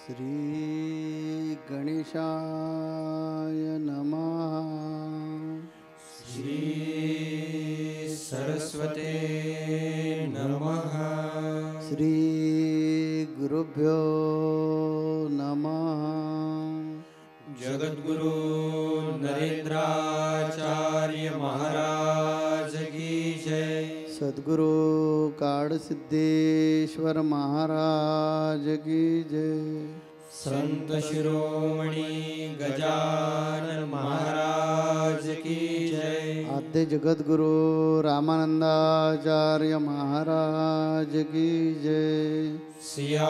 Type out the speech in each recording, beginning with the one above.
श्री गणेशाय नमः. श्री सरस्वते नमः. श्री गुरुभ्यो नमः. जगद्गुरु नरेंद्राचार्य महाराज की जय. सद्गुरु काडसिद्धेश्वर महाराज की जय. संत शिरोमणी गजानन महाराज की जय. आद्य जगद्गुरु रामानंदाचार्य महाराज की जय. सिया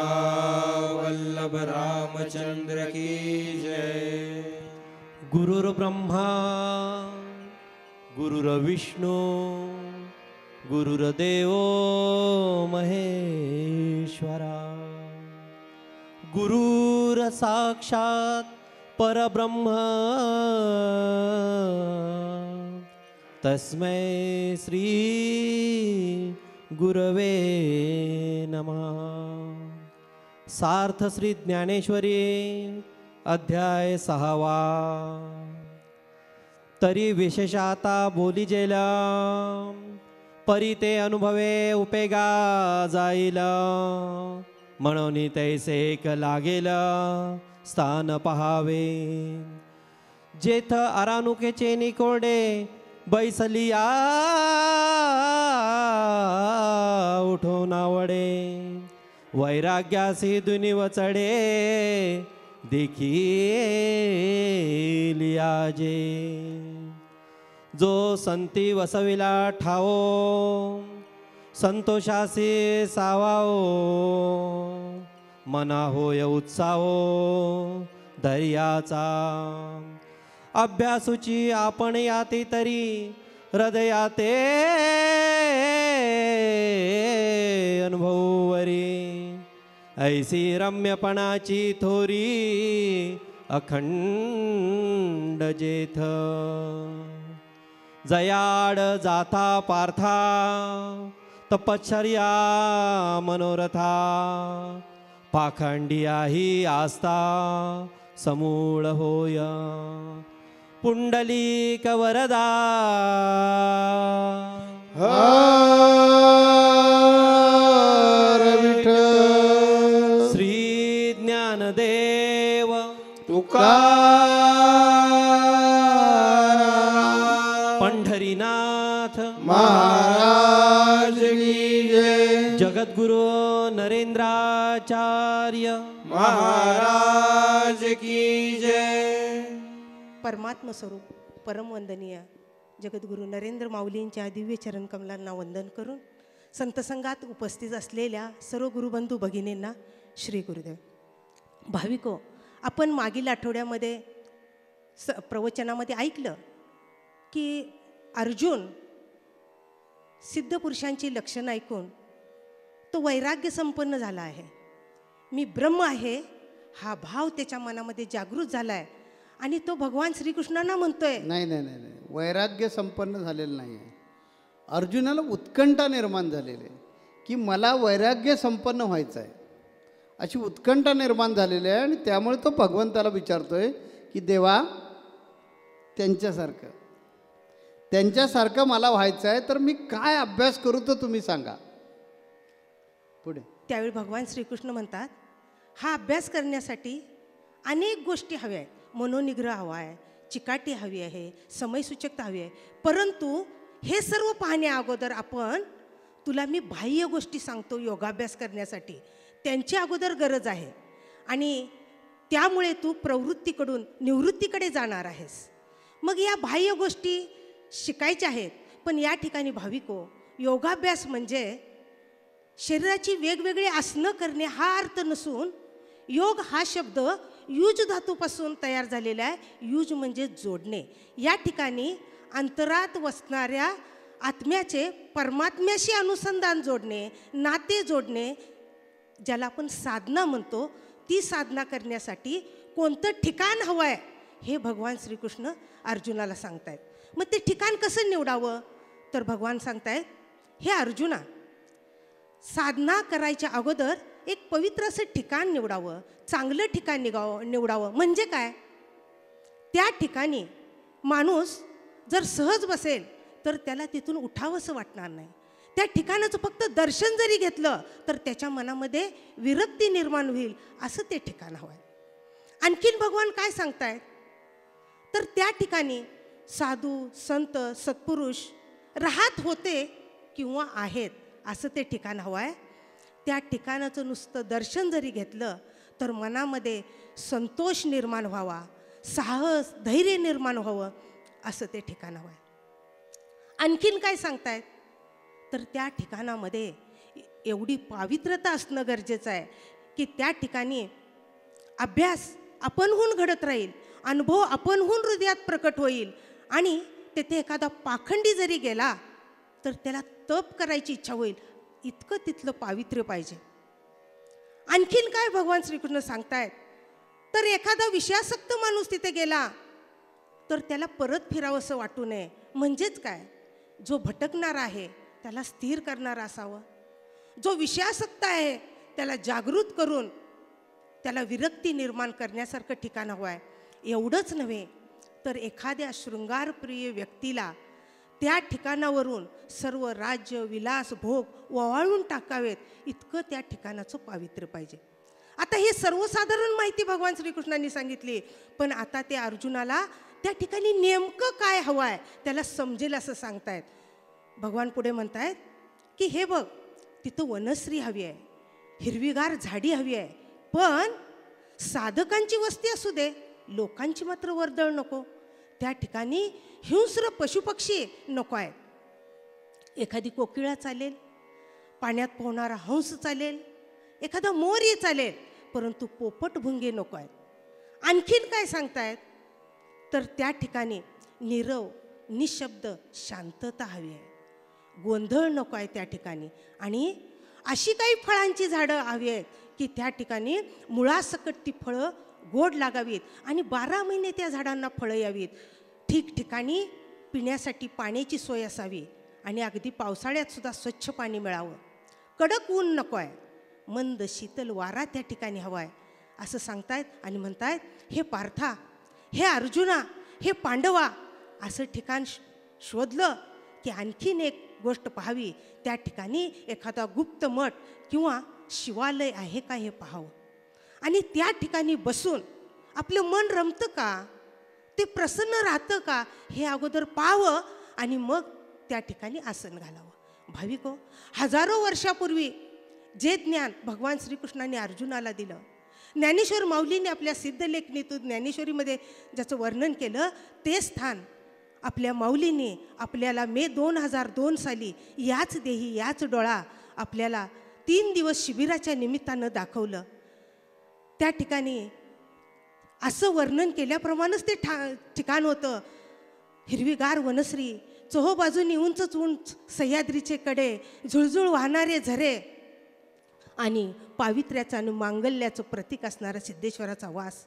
वल्लभ रामचंद्र की जय. गुरुर्ब्रह्मा गुरुर्विष्णू गुरुर्देव महेश्वरा. गुरुर्साक्षात् परब्रह्म तस्मै श्री गुरवे नमः. सार्थ श्री ज्ञानेश्वरी अध्याय 6. तरी विशेषाता बोली जेला परी ते अनुभवे उपेगा जाईल. म्हणून तैसे एक लागेल स्थान पहावे. जेथ अरानुकेचे निकोडे बैसलिया उठून आवडे. वैराग्यासी दुनी वचडे देखिलियाजे. जो संती वसविला ठावो संतोषासी सावाओ. मना होय उत्साहो धैर्याचा. अभ्यासूची आपण याते तरी हृदयाते अनुभवरी. ऐसी रम्यपणाची थोरी अखंड जेथ. जयाड जाता पार्था तपश्चर्या मनोरथा. पाखंडियाही आस्था समूळ होय. पुंडलिक वरदा हर विठ्ठल. श्री ज्ञानदेव तुकाराम पंढरीनाथ महाराज की जय. जगद्गुरु नरेंद्राचार्य महाराज की जय. परमात्म स्वरूप परमवंदनीय जगद्गुरु नरेंद्र माऊलींच्या दिव्य चरण कमलांना वंदन करून संतसंगात उपस्थित असलेल्या सर्व गुरुबंधू भगिनींना श्री गुरुदेव. भाविको, आपण मागील आठवड्यामध्ये प्रवचनामध्ये ऐकलं की अर्जुन सिद्धपुरुषांची लक्षणं ऐकून तो वैराग्य संपन्न झाला आहे. मी ब्रह्म आहे हा भाव त्याच्या मनामध्ये जागृत झाला आहे आणि तो भगवान श्रीकृष्णांना म्हणतोय. नाही नाही नाही नाही, वैराग्य संपन्न झालेलं नाही आहे. अर्जुनाला उत्कंठा निर्माण झालेली आहे की मला वैराग्य संपन्न व्हायचं आहे, अशी उत्कंठा निर्माण झालेली आहे. आणि त्यामुळे तो भगवंताला विचारतोय की देवा, त्यांच्यासारखं मला व्हायचं आहे, तर मी काय अभ्यास करू तर तुम्ही सांगा. पुढे त्यावेळी भगवान श्रीकृष्ण म्हणतात, हा अभ्यास करण्यासाठी अनेक गोष्टी हव्या आहेत. मनोनिग्रह हवा आहे, चिकाटी हवी आहे, समयसूचकता हवी आहे. परंतु हे सर्व पाहण्या अगोदर तुला मी बाह्य गोष्टी सांगतो योगाभ्यास करण्यासाठी, त्यांची अगोदर गरज आहे. आणि त्यामुळे तू प्रवृत्तीकडून निवृत्तीकडे जाणार आहेस. मग या बाह्य गोष्टी शिकायच्या आहेत. पण या ठिकाणी भाविको, योगाभ्यास म्हणजे शरीराची वेगवेगळी आसनं करणे हा अर्थ नसून, योग हा शब्द युज धातूपासून तयार झालेला आहे. युज म्हणजे जोडणे. या ठिकाणी अंतरात वसणाऱ्या आत्म्याचे परमात्म्याशी अनुसंधान जोडणे, नाते जोडणे, ज्याला आपण साधना म्हणतो. ती साधना करण्यासाठी कोणतं ठिकाण हवं आहे हे भगवान श्रीकृष्ण अर्जुनाला सांगतायत. मग ते ठिकाण कसं निवडावं तर भगवान सांगतायत, हे अर्जुना, साधना करायच्या अगोदर एक पवित्र असं ठिकाण निवडावं, चांगलं ठिकाण निवडावं. म्हणजे काय, त्या ठिकाणी माणूस जर सहज बसेल तर त्याला तिथून उठावंसं वाटणार नाही. त्या ठिकाणाचं फक्त दर्शन जरी घेतलं तर त्याच्या मनामध्ये विरक्ती निर्माण होईल, असं ते ठिकाण हवं आहे. आणखीन भगवान काय सांगतायत, तर त्या ठिकाणी साधू संत सत्पुरुष राहत होते किंवा आहेत, असं ते ठिकाण हवं आहे. त्या ठिकाणाचं नुसतं दर्शन जरी घेतलं तर मनामध्ये संतोष निर्माण व्हावा, साहस धैर्य निर्माण व्हावं, असं ते ठिकाण हवं आहे. आणखीन काय सांगतायत, तर त्या ठिकाणामध्ये एवढी पावित्रता असणं गरजेचं आहे की त्या ठिकाणी अभ्यास आपणहून घडत राहील, अनुभव आपणहून हृदयात प्रकट होईल आणि तेथे एखादा पाखंडी जरी गेला तर त्याला तप करायची इच्छा होईल, इतकं तिथलं पावित्र्य पाहिजे. आणखीन काय भगवान श्रीकृष्ण सांगतायत, तर एखादा विषयासक्त माणूस तिथे गेला तर त्याला परत फिरावंसं वाटू नये. म्हणजेच काय, जो भटकणार आहे त्याला स्थिर करणारा असावं, जो विषयासक्त आहे त्याला जागृत करून त्याला विरक्ती निर्माण करण्यासारखं ठिकाण हवं आहे. एवढंच नव्हे तर एखाद्या शृंगारप्रिय व्यक्तीला त्या ठिकाणावरून सर्व राज्य विलास भोग ओवाळून टाकावेत, इतकं त्या ठिकाणाचं पावित्र्य पाहिजे. आता हे सर्वसाधारण माहिती भगवान श्रीकृष्णांनी सांगितली, पण आता ते अर्जुनाला त्या ठिकाणी नेमकं काय हवं आहे त्याला समजेल असं सांगतायत. भगवान पुढे म्हणतायत की हे बघ, तिथं वनश्री हवी आहे, हिरवीगार झाडी हवी आहे, पण साधकांची वस्ती असू दे, लोकांची मात्र वर्दळ नको. त्या ठिकाणी हिंस्र पशुपक्षी नको आहेत. एखादी कोकिळा चालेल, पाण्यात पोहणारा हंस चालेल, एखादा मोरही चालेल, परंतु पोपट भुंगे नको आहेत. आणखीन काय सांगतायत, तर त्या ठिकाणी नीरव निशब्द शांतता हवी आहे, गोंधळ नको आहे त्या ठिकाणी. आणि अशी काही फळांची झाडं हवी आहेत की त्या ठिकाणी मुळासकट ती फळं गोड लागावीत आणि 12 महिने त्या झाडांना फळं यावीत. ठिकठिकाणी पिण्यासाठी पाण्याची सोय असावी आणि अगदी पावसाळ्यात सुद्धा स्वच्छ पाणी मिळावं. कडक ऊन नको आहे, मंद शीतल वारा त्या ठिकाणी हवा आहे, असं सांगतायत. आणि म्हणतायत, हे पार्था, हे अर्जुना, हे पांडवा, असं ठिकाण शोधलं की आणखीन एक गोष्ट पाहावी, त्या ठिकाणी एखादा गुप्त मठ किंवा शिवालय आहे का हे पाहावं. आणि त्या ठिकाणी बसून आपलं मन रमतं का, ते प्रसन्न राहतं का, हे अगोदर पाहावं आणि मग त्या ठिकाणी आसन घालावं. भाविको, हजारो वर्षापूर्वी जे ज्ञान भगवान श्रीकृष्णाने अर्जुनाला दिलं, ज्ञानेश्वर माऊलीने आपल्या सिद्धलेखनीतून ज्ञानेश्वरीमध्ये ज्याचं वर्णन केलं, ते स्थान आपल्या माऊलीने आपल्याला मे 2002 साली याच देही याच डोळा आपल्याला 3 दिवस शिबिराच्या निमित्तानं दाखवलं. त्या ठिकाणी असं वर्णन केल्याप्रमाणेच ते ठिकाण होतं. हिरवीगार वनश्री, चोहोबाजूनी उंच उंच सह्याद्रीचे कडे, झुळझुळ वाहणारे झरे आणि पावित्र्याचं आणि मांगल्याचं प्रतीक असणारा सिद्धेश्वराचा वास.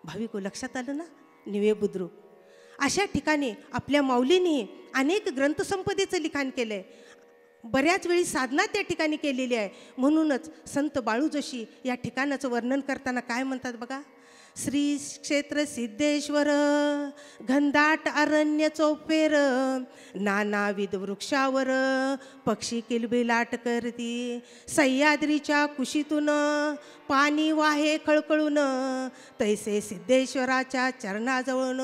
भाविको, लक्षात आलं ना, निवे बुद्रुक. अशा ठिकाणी आपल्या माऊलींनी अनेक ग्रंथसंपदेचं लिखाण केलं आहे, बऱ्याच वेळी साधना त्या ठिकाणी केलेली आहे. म्हणूनच संत बाळू जोशी या ठिकाणाचं वर्णन करताना काय म्हणतात बघा, श्री क्षेत्र सिद्धेश्वर घनदाट अरण्य चौफेर, नानाविध वृक्षावर पक्षी किलबिलाट करती, सह्याद्रीच्या कुशीतून पाणी वाहे खळखळून, तैसे सिद्धेश्वराच्या चरणाजवळून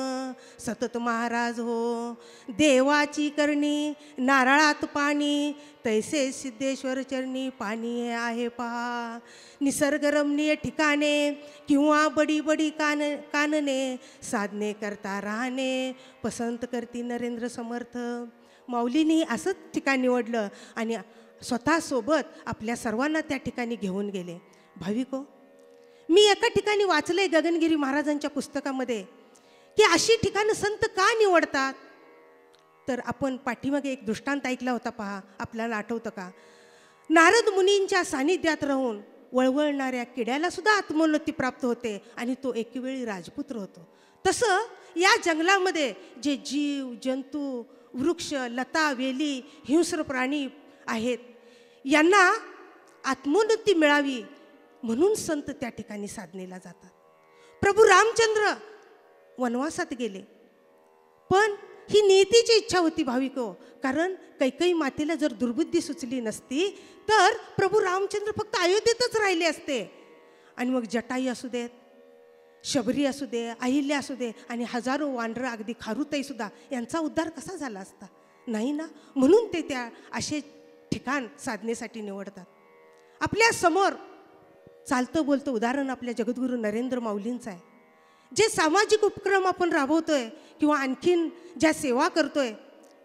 सतत महाराज हो. देवाची करणी नारळात पाणी, तैसे सिद्धेश्वर चरणी पाणी आहे पहा. निसर्गरमणीय ठिकाणे किंवा बडी बडी कानने, साधने करता राहणे पसंत करती नरेंद्र समर्थ. माऊलींनी असंच ठिकाण निवडलं आणि स्वतःसोबत आपल्या सर्वांना त्या ठिकाणी घेऊन गेले. भाविको, मी एका ठिकाणी वाचलंय गगनगिरी महाराजांच्या पुस्तकामध्ये की अशी ठिकाणं संत का निवडतात. तर आपण पाठीमागे एक दृष्टांत ऐकला होता पहा, आपल्याला आठवतं का, नारद मुनींच्या सानिध्यात राहून वळवळणाऱ्या किड्याला सुद्धा आत्मोन्नती प्राप्त होते आणि तो एकेवेळी राजपुत्र होतो. तसं या जंगलामध्ये जे जीव जंतू वृक्ष लता वेली हिंस्र प्राणी आहेत, यांना आत्मोन्नती मिळावी म्हणून संत त्या ठिकाणी साधनेला जातात. प्रभू रामचंद्र वनवासात गेले, पण ही नियतीची इच्छा होती भाविको. कारण कैकेयी मातेला जर दुर्बुद्धी सुचली नसती तर प्रभू रामचंद्र फक्त अयोध्येतच राहिले असते. आणि मग जटाई असू देत, शबरी असू दे, अहिल्या असू दे, आणि हजारो वानरं, अगदी खारुताईसुद्धा, यांचा उद्धार कसा झाला असता? नाही ना. म्हणून ते त्या असे ठिकाण साधनेसाठी निवडतात. आपल्या समोर चालतं बोलतं उदाहरण आपल्या जगद्गुरू नरेंद्र माऊलींचं आहे. जे सामाजिक उपक्रम आपण राबवतोय किंवा आणखीन ज्या सेवा करतोय,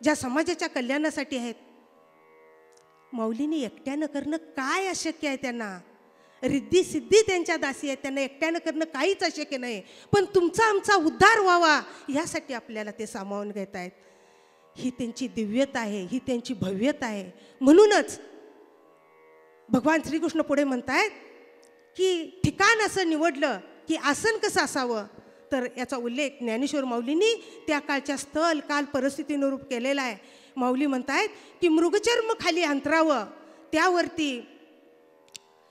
ज्या समाजाच्या कल्याणासाठी आहेत, माऊलींनी एकट्यानं करणं काय अशक्य आहे? त्यांना रिद्धी सिद्धी त्यांच्या दासी आहेत, त्यांना एकट्यानं करणं काहीच अशक्य नाही. पण तुमचा आमचा उद्धार व्हावा यासाठी आपल्याला ते सामावून घेत आहेत. ही त्यांची दिव्यता आहे, ही त्यांची भव्यता आहे. म्हणूनच भगवान श्रीकृष्ण पुढे म्हणतायत की ठिकाण असं निवडलं की आसन कसं असावं, तर याचा उल्लेख ज्ञानेश्वर माऊलींनी त्या काळच्या स्थल काल परिस्थितीनुरूप केलेला आहे. माऊली म्हणतायत की मृगचर्म खाली अंतरावं, त्यावरती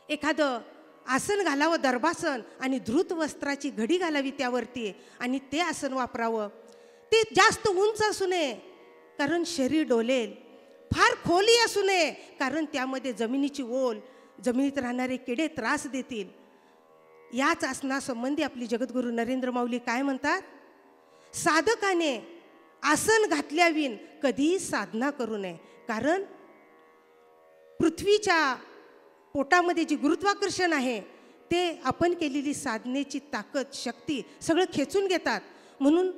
एखादं आसन घालावं, दर्भासन, आणि धृत वस्त्राची घडी घालावी त्यावरती, आणि ते आसन वापरावं. ते जास्त उंच असू नये कारण शरीर डोलेल, फार खोली असू नये कारण त्यामध्ये जमिनीची ओल, जमिनीत राहणारे किडे त्रास देतील. याच आसनासंबंधी आपली जगद्गुरू नरेंद्र माऊली काय म्हणतात? साधकाने आसन घातल्याविन कधीही साधना करू नये, कारण पृथ्वीच्या पोटामध्ये जी गुरुत्वाकर्षण आहे ते आपण केलेली साधनेची ताकद, शक्ती सगळं खेचून घेतात. म्हणून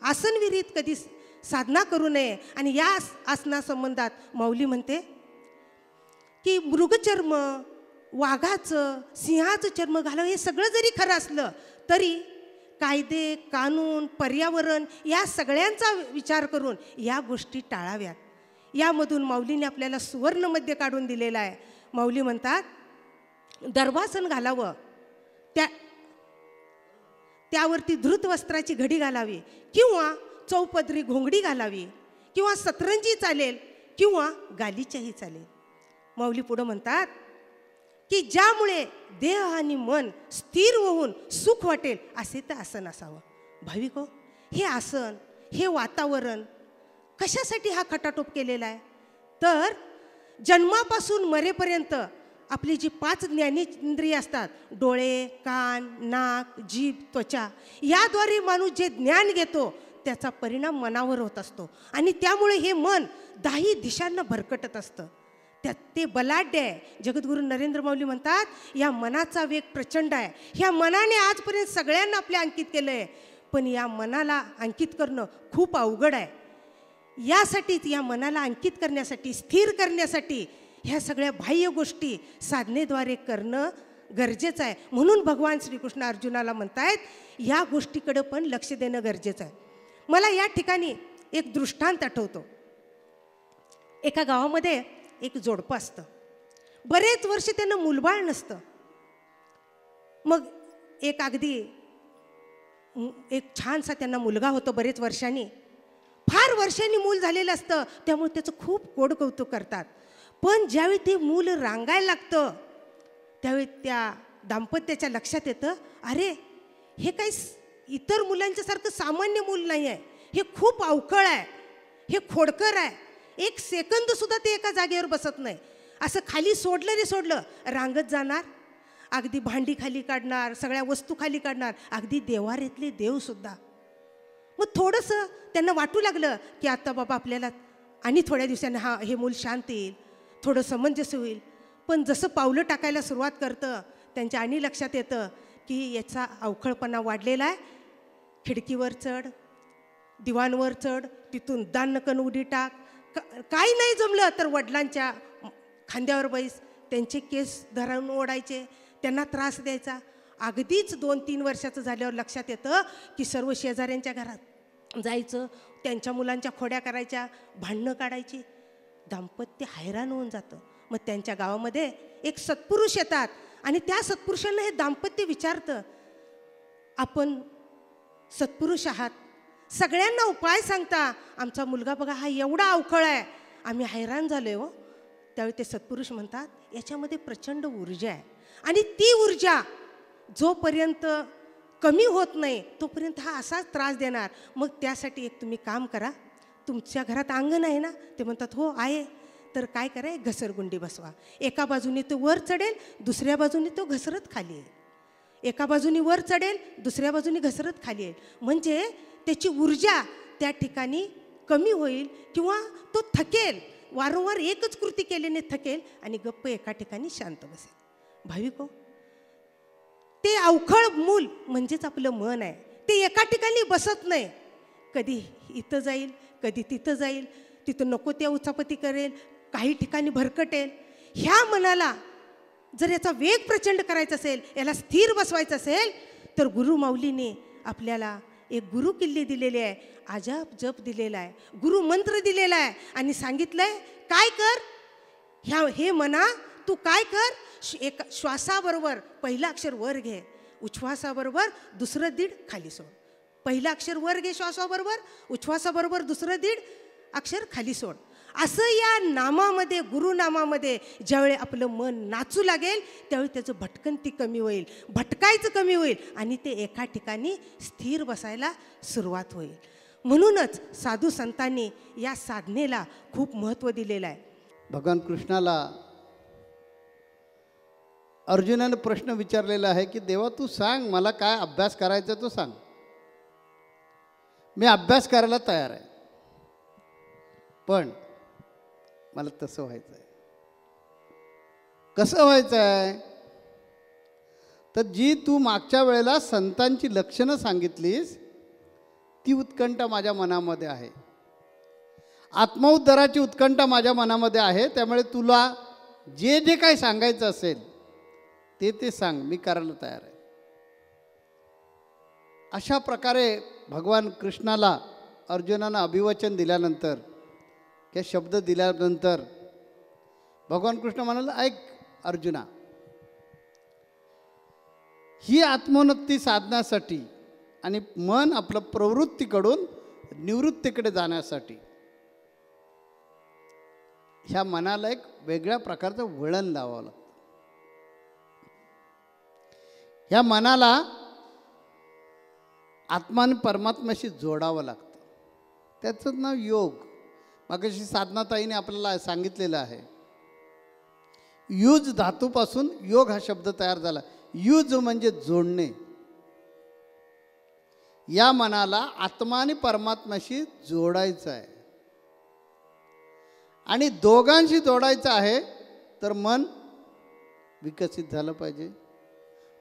आसनविरीत कधी साधना करू नये. आणि या आसनासंबंधात माऊली म्हणते की मृगचर्म, वाघाचं, सिंहाचं चर्म घालावं हे सगळं जरी खरं असलं तरी कायदे, कानून, पर्यावरण या सगळ्यांचा विचार करून या गोष्टी टाळाव्यात. यामधून माऊलीने आपल्याला सुवर्णमध्य काढून दिलेला आहे. माऊली म्हणतात दर्भासन घालावं, त्यावरती धृत वस्त्राची घडी घालावी, किंवा चौपदरी घोंगडी घालावी, किंवा सतरंजी चालेल, किंवा गालीच्याही चालेल. माऊली पुढं म्हणतात की ज्यामुळे देह आणि मन स्थिर होऊन सुख वाटेल असे ते आसन असावं. भाविको, हे आसन, हे वातावरण कशासाठी हा खटाटोप केलेला आहे? तर जन्मापासून मरेपर्यंत आपली जी 5 ज्ञानेंद्रिय असतात, डोळे, कान, नाक, जीभ, त्वचा, याद्वारे माणूस जे ज्ञान घेतो त्याचा परिणाम मनावर होत असतो. आणि त्यामुळे हे मन 10 दिशांना भरकटत असतं. त्यात ते बलाढ्य आहे. जगद्गुरू नरेंद्र माऊली म्हणतात या मनाचा वेग प्रचंड आहे. ह्या मनाने आजपर्यंत सगळ्यांना आपल्या अंकित केलं आहे, पण या मनाला अंकित करणं खूप अवघड आहे. यासाठीच या मनाला अंकित करण्यासाठी, स्थिर करण्यासाठी ह्या सगळ्या बाह्य गोष्टी साधनेद्वारे करणं गरजेचं आहे. म्हणून भगवान श्रीकृष्ण अर्जुनाला म्हणतायत या गोष्टीकडे पण लक्ष देणं गरजेचं आहे. मला या ठिकाणी एक दृष्टांत आठवतो. एका गावामध्ये एक जोडपं असतं. बरेच वर्ष त्यांना मूलबाळ नसतं. मग एक छानसा त्यांना मुलगा होतो बरेच वर्षांनी. फार वर्षांनी मूल झालेलं असतं, त्यामुळे त्याचं खूप गोड कौतुक करतात. पण ज्यावेळी ते मूल रांगायला लागतं त्यावेळी त्या दाम्पत्याच्या लक्षात येतं, अरे हे काही इतर मुलांच्यासारखं सामान्य मूल नाही आहे, हे खूप अवखळ आहे, हे खोडकर आहे. 1 सेकंदसुद्धा ते एका जागेवर बसत नाही. असं खाली सोडलं रांगत जाणार, अगदी भांडी खाली काढणार, सगळ्या वस्तू खाली काढणार, अगदी देवारीतले देवसुद्धा. मग थोडंसं त्यांना वाटू लागलं की आता बाबा आपल्याला आणि थोड्या दिवसांनी हे मूल शांत येईल, थोडं समंजस होईल. पण जसं पावलं टाकायला सुरुवात करतं त्यांच्या आणि लक्षात येतं की याचा अवखळपणा वाढलेला आहे. खिडकीवर चढ, दिवाणवर चढ, तिथून दानकन उडी टाक, काही नाही जमलं तर वडिलांच्या खांद्यावर बैस, त्यांचे केस धरून ओढायचे, त्यांना त्रास द्यायचा. अगदीच 2-3 वर्षाचं झाल्यावर लक्षात येतं की सर्व शेजाऱ्यांच्या घरात जायचं, त्यांच्या मुलांच्या खोड्या करायच्या, भांडणं काढायची. दाम्पत्य हैराण होऊन जातं. मग त्यांच्या गावामध्ये एक सत्पुरुष येतात आणि त्या सत्पुरुषांना हे दाम्पत्य विचारतं, आपण सत्पुरुष आहात, सगळ्यांना उपाय सांगता, आमचा मुलगा बघा हा एवढा अवखळ आहे, आम्ही हैराण झालोय हो, त्यावेळी ते सत्पुरुष म्हणतात याच्यामध्ये प्रचंड ऊर्जा आहे आणि ती ऊर्जा जोपर्यंत कमी होत नाही तोपर्यंत हा असाच त्रास देणार. मग त्यासाठी एक तुम्ही काम करा, तुमच्या घरात अंगण आहे ना, ते म्हणतात हो आहे, तर काय करा एक घसरगुंडी बसवा. एका बाजूने तो वर चढेल, दुसऱ्या बाजूने तो घसरत खाली येईल. एका बाजूने वर चढेल, दुसऱ्या बाजूने घसरत खाली येईल. म्हणजे त्याची ऊर्जा त्या ठिकाणी कमी होईल किंवा तो थकेल, वारंवार एकच कृती केल्याने थकेल आणि गप्प एका ठिकाणी शांत बसेल. भाविको, ते अवखळ मूल म्हणजेच आपलं मन आहे, ते एका ठिकाणी बसत नाही. कधी इथं जाईल, कधी तिथं जाईल, तिथं नको त्या उचापती करेल, काही ठिकाणी भरकटेल. ह्या मनाला जर याचा वेग प्रचंड करायचा असेल, याला स्थिर बसवायचं असेल, तर गुरु माऊलीने आपल्याला एक गुरु किल्ली दिलेली आहे, अजप जप दिलेला आहे, गुरु मंत्र दिलेला आहे आणि सांगितलंय काय कर, हे मना तू काय कर, एक श्वासाबरोबर पहिलं अक्षर वर घे, उच्छ्वासाबरोबर दुसरं दीड खाली सोड. पहिलं अक्षर वर घे श्वासाबरोबर, उच्छ्वासाबरोबर दुसरं दीड अक्षर खाली सोड. असं या नामामध्ये, गुरुनामामध्ये ज्यावेळी आपलं मन नाचू लागेल त्यावेळी त्याचं भटकंती कमी होईल, भटकायचं कमी होईल आणि ते एका ठिकाणी स्थिर बसायला सुरुवात होईल. म्हणूनच साधू संतांनी या साधनेला खूप महत्त्व दिलेलं आहे. भगवान कृष्णाला अर्जुनानं प्रश्न विचारलेला आहे की देवा तू सांग, मला काय अभ्यास करायचा तो सांग, मी अभ्यास करायला तयार आहे, पण मला तसं व्हायचं आहे. कसं व्हायचं आहे? तर जी तू मागच्या वेळेला संतांची लक्षणं सांगितलीस ती उत्कंठा माझ्या मनामध्ये आहे, आत्मउद्धाराची उत्कंठा माझ्या मनामध्ये आहे. त्यामुळे तुला जे जे काही सांगायचं असेल ते सांग, मी करायला तयार आहे. अशा प्रकारे भगवान कृष्णाला अर्जुनानं अभिवचन दिल्यानंतर, त्या शब्द दिल्यानंतर भगवान कृष्ण म्हणाले, ऐक अर्जुना, ही आत्मोन्नती साधण्यासाठी आणि मन आपलं प्रवृत्तीकडून निवृत्तीकडे जाण्यासाठी ह्या मनाला एक वेगळ्या प्रकारचं वळण लावावं लागतं. ह्या मनाला आत्मा आणि परमात्म्याशी जोडावं लागतं. त्याचं नाव योग. मागाशी साधनाताईने आपल्याला सांगितलेलं आहे, युज धातूपासून योग हा शब्द तयार झाला. युज म्हणजे जोडणे. या मनाला आत्मा आणि परमात्म्याशी जोडायचं आहे आणि दोघांशी जोडायचं आहे. तर मन विकसित झालं पाहिजे,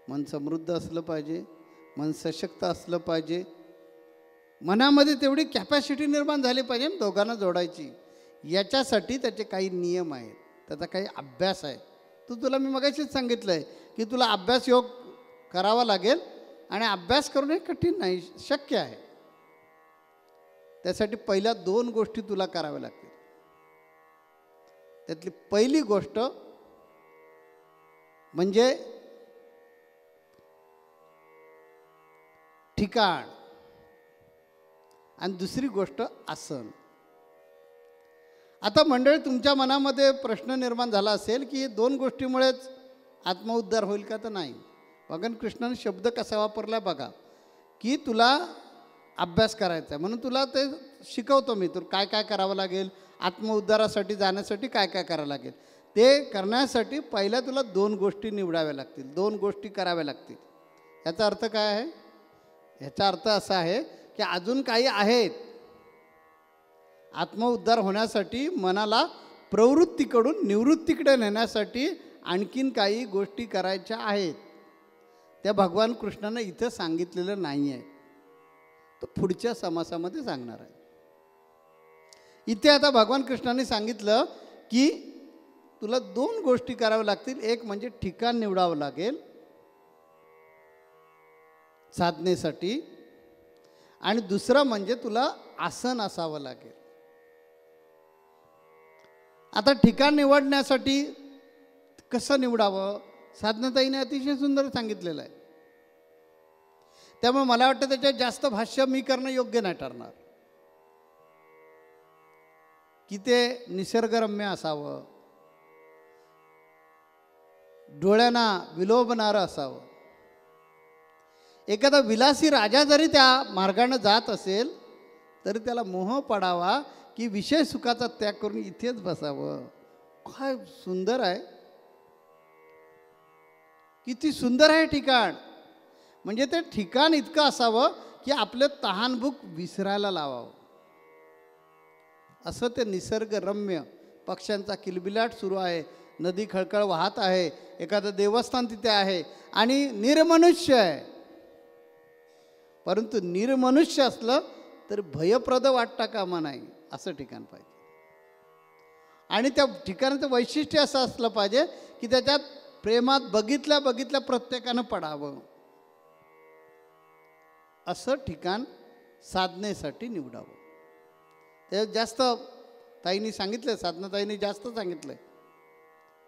मन समृद्ध असलं पाहिजे, मन सशक्त असलं पाहिजे, मनामध्ये तेवढी कॅपॅसिटी निर्माण झाली पाहिजे दोघांना जोडायची. याच्यासाठी त्याचे काही नियम आहेत, त्याचा काही अभ्यास आहे. तुला मी मगाशीच सांगितलं आहे की तुला अभ्यास योग करावा लागेल आणि अभ्यास करून हे कठीण नाही, शक्य आहे. त्यासाठी पहिल्या 2 गोष्टी तुला कराव्या लागतील. त्यातली पहिली गोष्ट म्हणजे ठिकाण आणि दुसरी गोष्ट आसन. आता मंडळी, तुमच्या मनामध्ये प्रश्न निर्माण झाला असेल की 2 गोष्टीमुळेच आत्मउद्धार होईल का? तर नाही. भगवान कृष्णाने शब्द कसा वापरला बघा, की तुला अभ्यास करायचा आहे म्हणून तुला ते शिकवतो मी, तर काय काय करावं लागेल, आत्मउद्धारासाठी जाण्यासाठी काय काय करावं लागेल. ते करण्यासाठी पहिल्या तुला 2 गोष्टी निवडाव्या लागतील, 2 गोष्टी कराव्या लागतील. याचा अर्थ काय आहे? याचा अर्थ असा आहे की अजून काही आहेत. आत्मउद्धार होण्यासाठी मनाला प्रवृत्तीकडून निवृत्तीकडे नेण्यासाठी आणखीन काही गोष्टी करायच्या आहेत. त्या भगवान कृष्णानं इथं सांगितलेलं नाही आहे, तो पुढच्या समासामध्ये सांगणार आहे. इथे आता भगवान कृष्णाने सांगितलं की तुला 2 गोष्टी कराव्या लागतील. एक म्हणजे ठिकाण निवडावं लागेल साधनेसाठी आणि दुसरं म्हणजे तुला आसन असावं लागेल. आता ठिकाण निवडण्यासाठी कसं निवडावं साधनाताईने अतिशय सुंदर सांगितलेलं आहे. त्यामुळे मला वाटतं त्याच्यात जास्त भाष्य मी करणं योग्य नाही ठरणार. की ते निसर्गरम्य असावं, डोळ्यांना विलोभणारं असावं. एखादा विलासी राजा जरी त्या मार्गानं जात असेल तरी त्याला मोह पडावा की विषय सुखाचा त्याग करून इथेच बसावं. काय सुंदर आहे, किती सुंदर आहे ठिकाण. म्हणजे ते ठिकाण इतकं असावं की आपलं तहानभूक विसरायला लावावं. असं ते निसर्गरम्य, पक्ष्यांचा किलबिलाट सुरू आहे, नदी खळखळ वाहत आहे, एखादं देवस्थान तिथे आहे आणि निर्मनुष्य आहे. परंतु निर्मनुष्य असलं तर भयप्रद वाटता कामा नाही, असं ठिकाण पाहिजे. आणि त्या ठिकाणाचं वैशिष्ट्य असं असलं पाहिजे की त्याच्यात प्रेमात बघितल्या बघितल्या प्रत्येकानं पडावं. असं ठिकाण साधनेसाठी निवडावं. ते जास्त ताईंनी सांगितलं, साधनाताईंनी जास्त सांगितलं,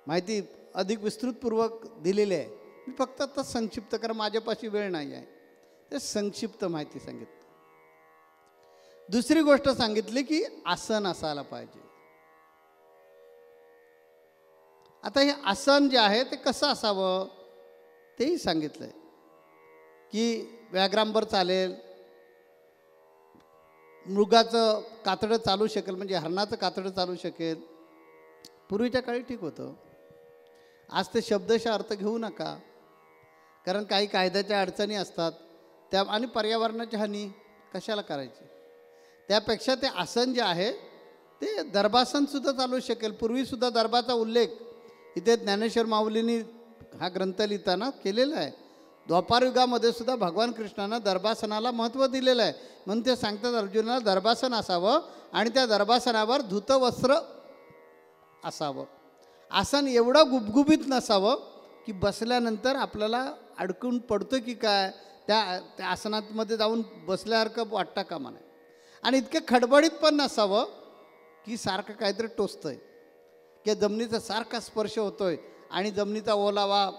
माहिती अधिक विस्तृतपूर्वक दिलेली आहे. मी फक्त आता संक्षिप्त, कारण माझ्यापाशी वेळ नाही आहे, ते संक्षिप्त माहिती सांगितलं. दुसरी गोष्ट सांगितली की आसन असायला पाहिजे. आता हे आसन जे आहे ते कसं असावं तेही सांगितलं आहे की व्याघ्रांबर चालेल, मृगाचं कातडं चालू शकेल, म्हणजे हरणाचं कातडं चालू शकेल. पूर्वीच्या काळी ठीक होतं. आज ते शब्दशः अर्थ घेऊ नका, कारण काही कायद्याच्या अडचणी असतात त्या आणि पर्यावरणाची हानी कशाला करायची. त्यापेक्षा ते आसन जे आहे ते दर्भासनसुद्धा चालू शकेल. पूर्वीसुद्धा दर्भाचा उल्लेख इथे ज्ञानेश्वर माऊलींनी हा ग्रंथ लिहिताना केलेला आहे. द्वापारयुगामध्ये सुद्धा भगवान कृष्णानं दर्भासनाला महत्त्व दिलेलं आहे. म्हणून ते सांगतात अर्जुनाला दर्भासन असावं आणि त्या दर्भासनावर धुतवस्त्र असावं. आसन एवढं गुबगुबीत नसावं की बसल्यानंतर आपल्याला अडकून पडतं की काय, त्या आसनामध्ये जाऊन बसल्यासारखं वाटता कामा नये. आणि इतके खडबडीत पण नसावं की सारखं काहीतरी टोचतंय, की जमिनीचा सारखा स्पर्श होतोय आणि जमिनीचा ओलावा,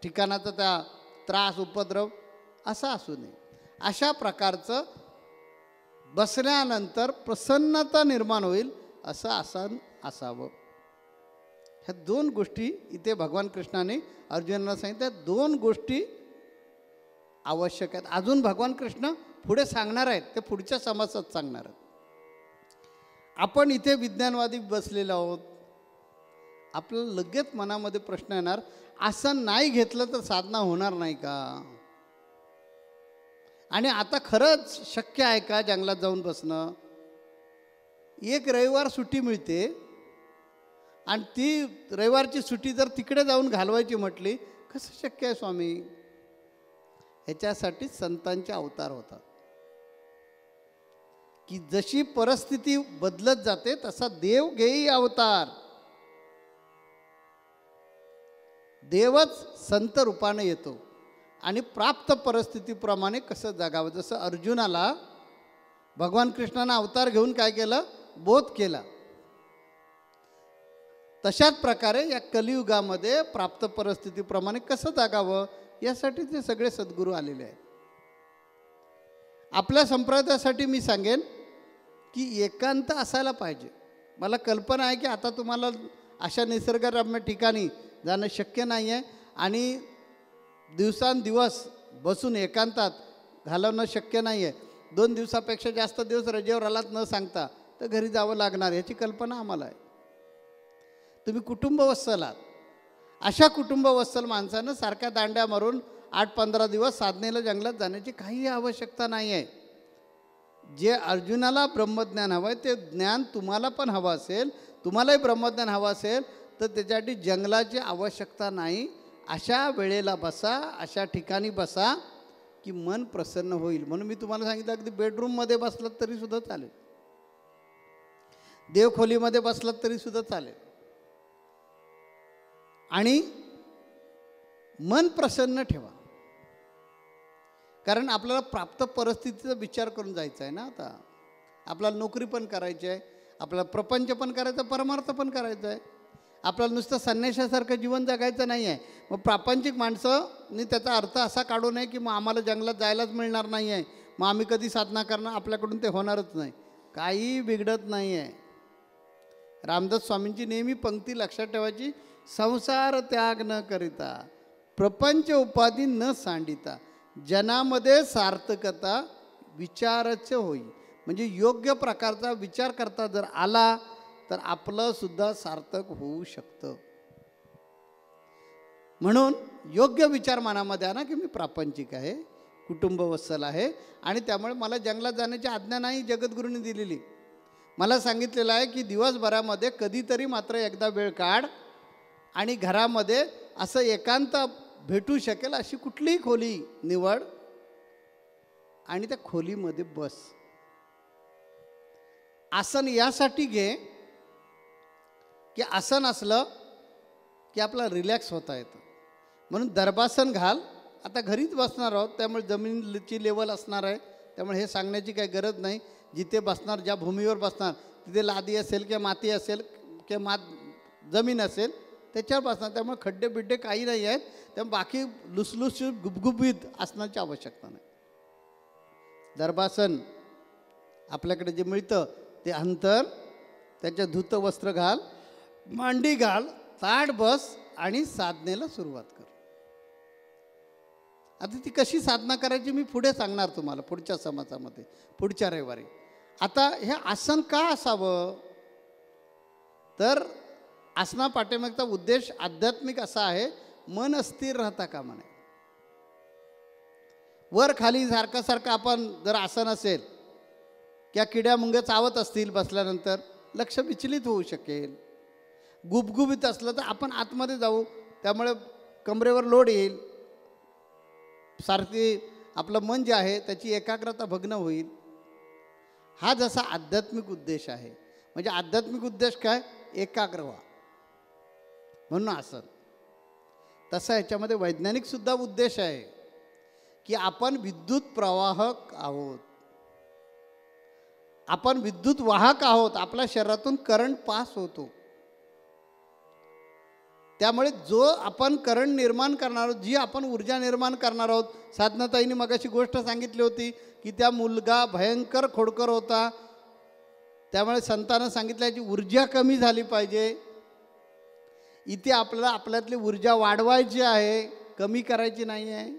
ठिकाणाचा त्या त्रास, उपद्रव असा असू नये. अशा प्रकारचं बसल्यानंतर प्रसन्नता निर्माण होईल असं आसन असावं. ह्या दोन गोष्टी इथे भगवान कृष्णाने अर्जुनाला सांगितल्या. दोन गोष्टी आवश्यक आहेत. अजून भगवान कृष्ण पुढे सांगणार आहेत, ते पुढच्या समासात सांगणार आहेत. आपण इथे विज्ञानवादी बसलेलो आहोत. आपल्याला लगेच मनामध्ये प्रश्न येणार, आसन नाही घेतलं तर साधना होणार नाही का? आणि आता खरंच शक्य आहे का जंगलात जाऊन बसणं? एक रविवार सुट्टी मिळते आणि ती रविवारची सुट्टी जर तिकडे जाऊन घालवायची म्हटली, कसं शक्य आहे स्वामी? ह्याच्यासाठी संतांचे अवतार होतात की जशी परिस्थिती बदलत जाते तसा देव घेई अवतार. देवच संत रूपाने येतो आणि प्राप्त परिस्थितीप्रमाणे कसं जगावं. जसं अर्जुनाला भगवान कृष्णानं अवतार घेऊन काय केलं, बोध केला, तशाच प्रकारे या कलियुगामध्ये प्राप्त परिस्थितीप्रमाणे कसं जगावं यासाठी ते सगळे सद्गुरू आलेले आहेत. आपल्या संप्रदायासाठी मी सांगेन की एकांत असायला पाहिजे. मला कल्पना आहे की आता तुम्हाला अशा निसर्गरम्य ठिकाणी जाणं शक्य नाही आहे आणि दिवसांदिवस बसून एकांतात घालवणं शक्य नाही आहे. 2 दिवसापेक्षा जास्त दिवस रजेवर आलात न सांगता तर घरी जावं लागणार, याची कल्पना आम्हाला आहे. तुम्ही कुटुंबवत्सल आहात. अशा कुटुंबवत्सल माणसानं सारख्या दांड्या मारून 8-15 दिवस साधनेला जंगलात जाण्याची काहीही आवश्यकता नाही आहे. जे अर्जुनाला ब्रह्मज्ञान हवं आहे ते ज्ञान तुम्हाला पण हवं असेल, तुम्हालाही ब्रह्मज्ञान हवं असेल तर त्याच्यासाठी जंगलाची आवश्यकता नाही. अशा वेळेला बसा, अशा ठिकाणी बसा की मन प्रसन्न होईल. म्हणून मी तुम्हाला सांगितलं अगदी बेडरूममध्ये बसलात तरीसुद्धा चालेल, देवखोलीमध्ये बसलात तरीसुद्धा चालेल. आणि मन प्रसन्न ठेवा, कारण आपल्याला प्राप्त परिस्थितीचा विचार करून जायचं आहे ना. आता आपल्याला नोकरी पण करायची आहे, आपल्याला प्रपंच पण करायचा, परमार्थ पण करायचा आहे. आपल्याला नुसतं संन्याशासारखं जीवन जगायचं नाही आहे. मग प्रापंचिक माणसांनी त्याचा अर्थ असा काढू नये की मग आम्हाला जंगलात जायलाच मिळणार नाही आहे, मग आम्ही कधी साधना करणार, आपल्याकडून ते होणारच नाही. काही बिघडत नाही आहे. रामदास स्वामींची नेहमी पंक्ती लक्षात ठेवायची, संसार त्याग न करिता प्रपंच उपाधी न सांडिता जनामध्ये सार्थकता विचारच होई. म्हणजे योग्य प्रकारचा विचार करता जर आला तर आपलं सुद्धा सार्थक होऊ शकतं. म्हणून योग्य विचार मनामध्ये आणा की मी प्रापंचिक आहे, कुटुंबवत्सल आहे आणि त्यामुळे मला जंगलात जाण्याची आज्ञा नाही जगद्गुरूंनी दिलेली. मला सांगितलेलं आहे की दिवसभरामध्ये कधीतरी मात्र एकदा वेळ काढ आणि घरामध्ये असं एकांत भेटू शकेल अशी कुठलीही खोली निवड आणि त्या खोलीमध्ये बस. आसन यासाठी घे की आसन असलं की आपला रिलॅक्स होता येतं. म्हणून दर्भासन घाल. आता घरीच बसणार आहोत त्यामुळे जमिनीची लेवल असणार आहे, त्यामुळे हे सांगण्याची काही गरज नाही. जिथे बसणार, ज्या भूमीवर बसणार तिथे लादी असेल किंवा माती असेल किंवा जमीन असेल त्याच्यावर बसणार, त्यामुळे खड्डे बिड्डे काही नाही आहेत. त्यामुळे बाकी लुसलुशीत गुबगुबीत असण्याची आवश्यकता नाही. दर्भासन आपल्याकडे जे मिळतं ते अंतर, त्याच्या धुत वस्त्र घाल, मांडी घाल, ताट बस आणि साधनेला सुरुवात कर. आता ती कशी साधना करायची मी पुढे सांगणार तुम्हाला पुढच्या समाजामध्ये, पुढच्या रविवारी. आता हे आसन का असावं तर आसना पाठीमागचा उद्देश आध्यात्मिक असा आहे, मन अस्थिर राहता कामा नये. वर खाली सारखं सारखं आपण जर आसन असेल किंवा किड्या मुंग्या चावत असतील बसल्यानंतर लक्ष विचलित होऊ शकेल. गुबगुबीत असलं तर आपण आतमध्ये जाऊ, त्यामुळे कमरेवर लोड येईल, सारखी आपलं मन जे आहे त्याची एकाग्रता भग्न होईल. हा जसा आध्यात्मिक उद्देश आहे. म्हणजे आध्यात्मिक उद्देश काय, एकाग्र व्हा म्हणून आसन. तसा ह्याच्यामध्ये वैज्ञानिकसुद्धा उद्देश आहे की आपण विद्युत प्रवाहक आहोत, आपण विद्युत वाहक आहोत, आपल्या शरीरातून करंट पास होतो. त्यामुळे जो आपण करंट निर्माण करणार आहोत, जी आपण ऊर्जा निर्माण करणार आहोत. साधनाताईंनी मगाशी गोष्ट सांगितली होती की त्या मुलगा भयंकर खोडकर होता, त्यामुळे संतानं सांगितलं याची ऊर्जा कमी झाली पाहिजे. इथे आपल्याला आपल्यातली ऊर्जा वाढवायची आहे, कमी करायची नाही आहे.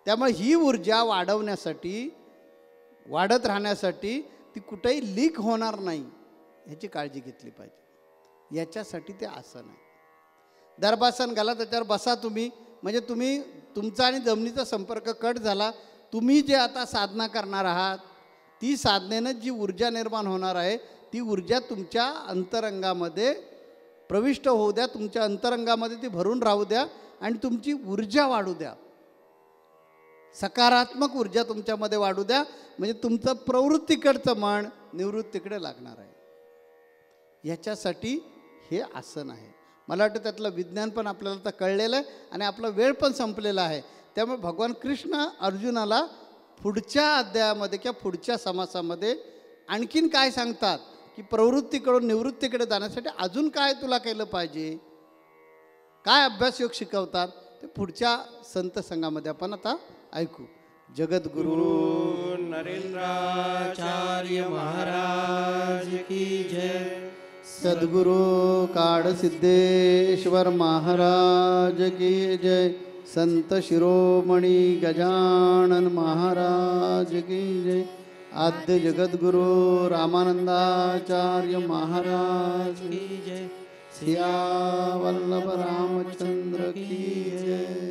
त्यामुळे ही ऊर्जा वाढवण्यासाठी, वाढत राहण्यासाठी ती कुठेही लीक होणार नाही ह्याची काळजी घेतली पाहिजे. याच्यासाठी ते आसन आहे. दर्भासन घाला, त्याच्यावर बसा तुम्ही. म्हणजे तुम्ही तुमचा आणि जमिनीचा संपर्क कट झाला. तुम्ही जे आता साधना करणार आहात ती साधनेनं जी ऊर्जा निर्माण होणार आहे ती ऊर्जा तुमच्या अंतरंगामध्ये प्रविष्ट होऊ द्या, तुमच्या अंतरंगामध्ये ती भरून राहू द्या आणि तुमची ऊर्जा वाढू द्या. सकारात्मक ऊर्जा तुमच्यामध्ये वाढू द्या. म्हणजे तुमचं प्रवृत्तीकडचं मन निवृत्तीकडे लागणार आहे. ह्याच्यासाठी हे आसन आहे. मला वाटतं त्यातलं विज्ञान पण आपल्याला आता कळलेलं आहे आणि आपला वेळ पण संपलेला आहे. त्यामुळे भगवान कृष्ण अर्जुनाला पुढच्या अध्यायामध्ये किंवा पुढच्या समासामध्ये आणखीन काय सांगतात की प्रवृत्तीकडून निवृत्तीकडे जाण्यासाठी अजून काय तुला केलं पाहिजे, काय अभ्यासयोग शिकवतात ते पुढच्या संत संघामध्ये आपण आता ऐकू. जगद्गुरु नरेंद्राचार्य महाराज की जय. सद्गुरु काळसिद्धेश्वर महाराज की जय. संत शिरोमणी गजानन महाराज की जय. आद्य जगद्गुरु रामानंदाचार्य महाराज की जय. सिया वल्लभ रामचंद्र की जय.